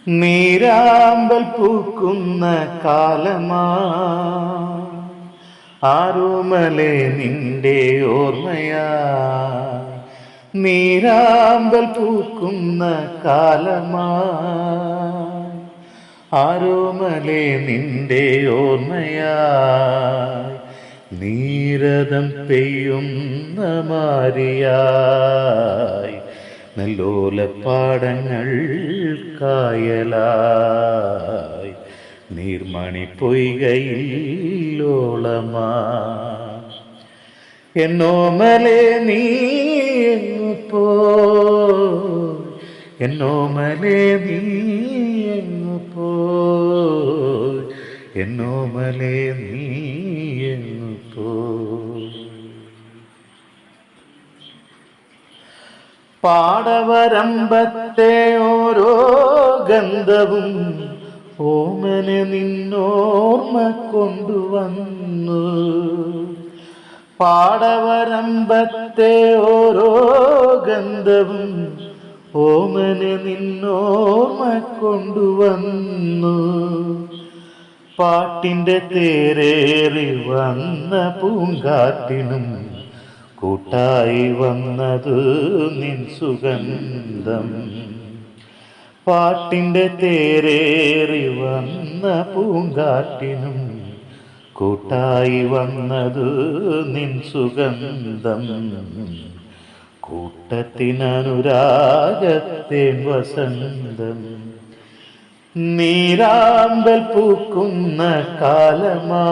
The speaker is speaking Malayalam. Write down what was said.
നീരാമ്പൽ പൂക്കുന്ന കാലമാ ആരോമലേ നിന്റെ ഓർമ്മയാ. നീരാമ്പൽ പൂക്കുന്ന കാലമാ ആരോമലേ നിന്റെ ഓർമ്മയാ. നീരതം പെയ്യുന്ന മാരിയായി നെല്ലോലപ്പാടങ്ങൾ കായലായി നീർമണി പൊയ്കയിലോളമാ. എന്നോമലേ നീ എങ്ങു പോയി, എന്നോമലേ നീ എങ്ങു പോയി, എന്നോമലേ നീ എങ്ങു പോയി. പാടവരമ്പത്തെ ഓരോ ഗന്ധവും ഓമനെ നിന്നോർമ്മ കൊണ്ടുവന്നു. പാടവരമ്പത്തെ ഓരോ ഗന്ധവും ഓമനെ നിന്നോർമ്മ കൊണ്ടുവന്നു. പാട്ടിൻ്റെ തേരേറി വന്ന പൂങ്കാറ്റിനും കൂട്ടായി വന്നത് നിൻ സുഗന്ധം. പാട്ടിൻ്റെ തേരേറി വന്ന പൂങ്കാറ്റിനും കൂട്ടായി വന്നത് നിൻ സുഗന്ധം. കൂട്ടത്തിനനുരാഗത്തേൻ വസന്തം. നീരാമ്പൽ പൂക്കുന്ന കാലമാ